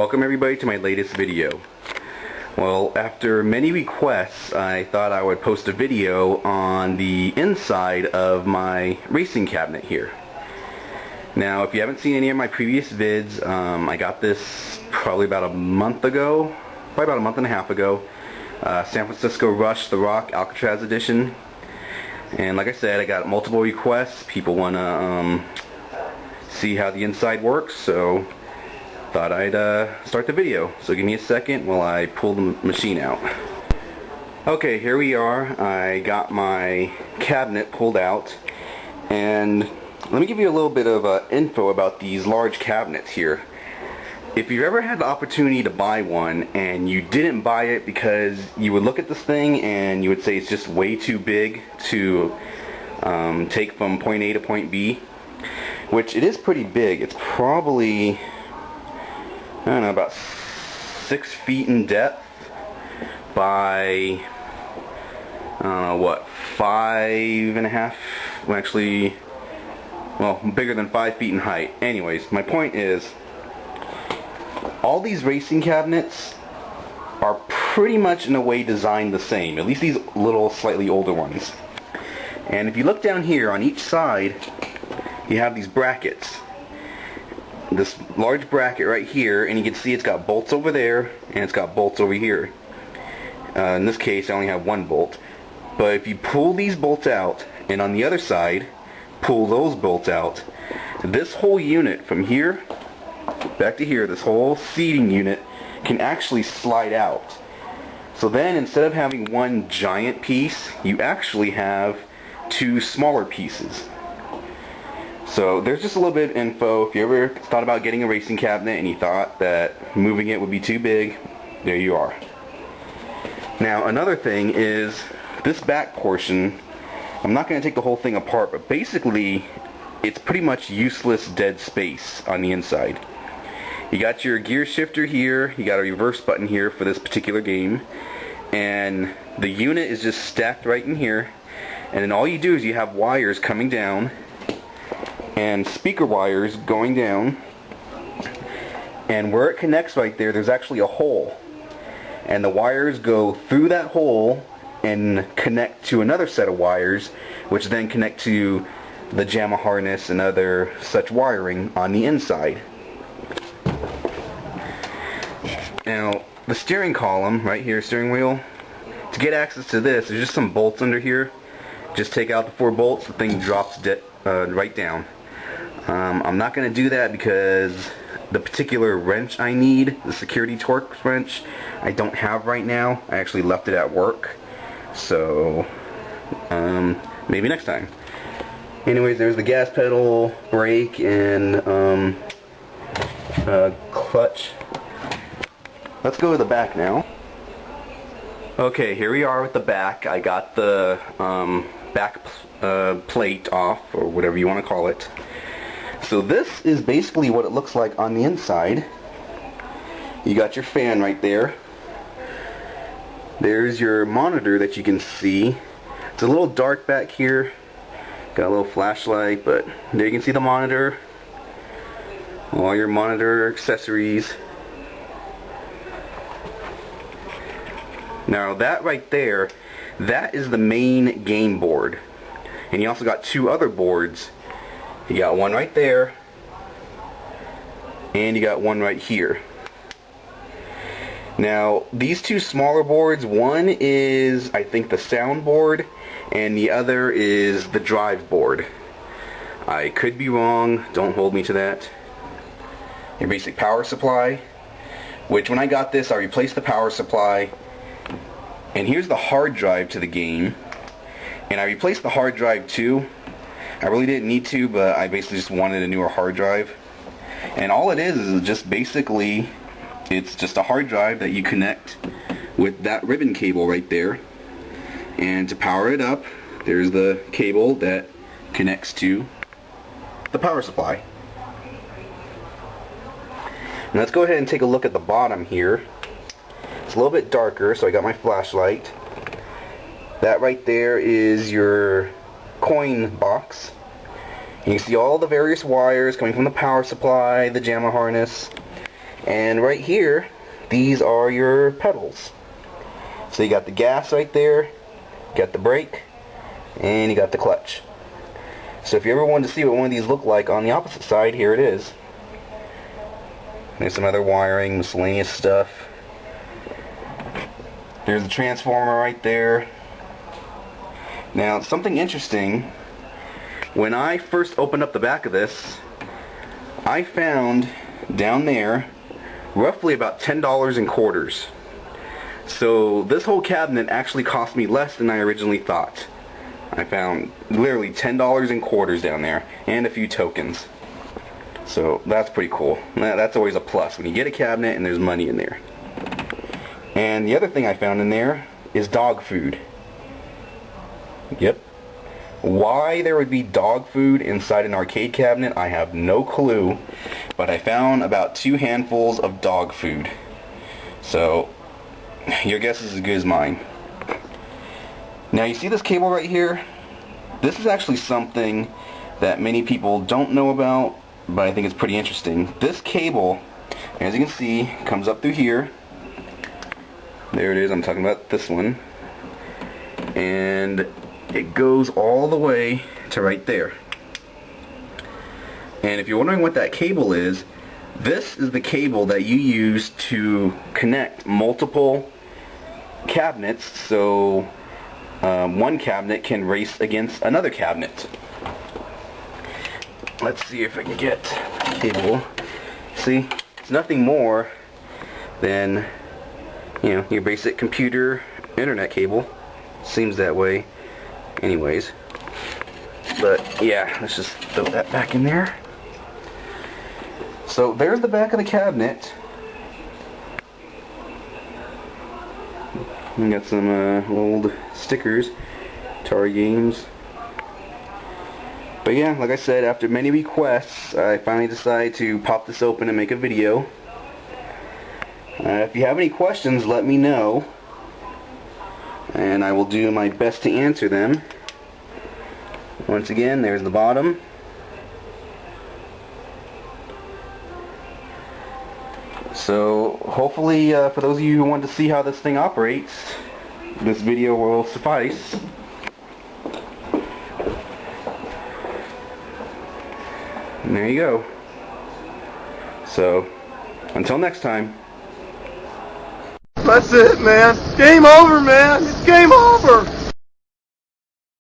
Welcome everybody to my latest video. Well, after many requests, I thought I would post a video on the inside of my racing cabinet here. Now, if you haven't seen any of my previous vids, I got this probably about a month ago, probably about a month and a half ago. San Francisco Rush The Rock Alcatraz edition. And like I said, I got multiple requests. People want to see how the inside works, so thought I'd start the video. So give me a second while I pull the machine out. Okay, here we are. I got my cabinet pulled out, and let me give you a little bit of info about these large cabinets here. If you've ever had the opportunity to buy one and you didn't buy it because you would look at this thing and you would say it's just way too big to take from point A to point B, which it is pretty big. It's probably, I don't know, about 6 feet in depth by, I don't know, what, 5.5, well, actually, well, bigger than 5 feet in height. Anyways, my point is, all these racing cabinets are pretty much in a way designed the same, at least these little slightly older ones. And if you look down here on each side, you have these brackets. This large bracket right here, and you can see it's got bolts over there and it's got bolts over here. In this case I only have one bolt, but if you pull these bolts out and on the other side pull those bolts out, this whole unit from here back to here, this whole seating unit can actually slide out. So then instead of having one giant piece, you actually have two smaller pieces. So there's just a little bit of info. If you ever thought about getting a racing cabinet and you thought that moving it would be too big, there you are. Now another thing is this back portion, I'm not going to take the whole thing apart, but basically it's pretty much useless dead space on the inside. You got your gear shifter here, you got a reverse button here for this particular game, and the unit is just stacked right in here, and then all you do is you have wires coming down and speaker wires going down, and where it connects right there, there's actually a hole, and the wires go through that hole and connect to another set of wires, which then connect to the JAMA harness and other such wiring on the inside. Now the steering column right here, steering wheel, to get access to this, there's just some bolts under here. Just take out the 4 bolts, the thing drops right down. I'm not going to do that because the particular wrench I need, the security torque wrench, I don't have right now. I actually left it at work, so maybe next time. Anyways, there's the gas pedal, brake, and clutch. Let's go to the back now. Okay, here we are with the back. I got the back plate off, or whatever you want to call it. So this is basically what it looks like on the inside. You got your fan right there. There's your monitor that you can see. It's a little dark back here. Got a little flashlight, but there you can see the monitor. All your monitor accessories. Now that right there, that is the main game board. And you also got 2 other boards. You got one right there, and you got one right here. Now these 2 smaller boards, one is I think the sound board, and the other is the drive board. I could be wrong, don't hold me to that. Your basic power supply, which when I got this I replaced the power supply. And here's the hard drive to the game, and I replaced the hard drive too. I really didn't need to, but I basically just wanted a newer hard drive. And all it is just basically, it's just a hard drive that you connect with that ribbon cable right there. And to power it up, there's the cable that connects to the power supply. Now let's go ahead and take a look at the bottom here. It's a little bit darker, so I got my flashlight. That right there is your coin box. And you see all the various wires coming from the power supply, the JAMA harness, And right here, these are your pedals. So you got the gas right there, you got the brake, and you got the clutch. So if you ever wanted to see what one of these look like on the opposite side, here it is. There's some other wiring, miscellaneous stuff. There's the transformer right there. Now, something interesting, when I first opened up the back of this, I found down there roughly about $10 in quarters. So this whole cabinet actually cost me less than I originally thought. I found literally $10 in quarters down there, and a few tokens. So that's pretty cool. That's always a plus when you get a cabinet and there's money in there. And the other thing I found in there is dog food. Yep. Why there would be dog food inside an arcade cabinet, I have no clue. But I found about 2 handfuls of dog food. So your guess is as good as mine. Now you see this cable right here? This is actually something that many people don't know about, but I think it's pretty interesting. This cable, as you can see, comes up through here. There it is, I'm talking about this one. And it goes all the way to right there. And if you're wondering what that cable is, this is the cable that you use to connect multiple cabinets, so one cabinet can race against another cabinet. Let's see if I can get the cable. See, it's nothing more than, you know, your basic computer internet cable. Seems that way anyways. But yeah, let's just throw that back in there. So there's the back of the cabinet. We got some old stickers, Atari games. But yeah, like I said, after many requests, I finally decided to pop this open and make a video. If you have any questions, let me know, and I will do my best to answer them. Once again, there's the bottom. So hopefully for those of you who want to see how this thing operates, this video will suffice. And there you go. So until next time. That's it, man. Game over, man. It's game over.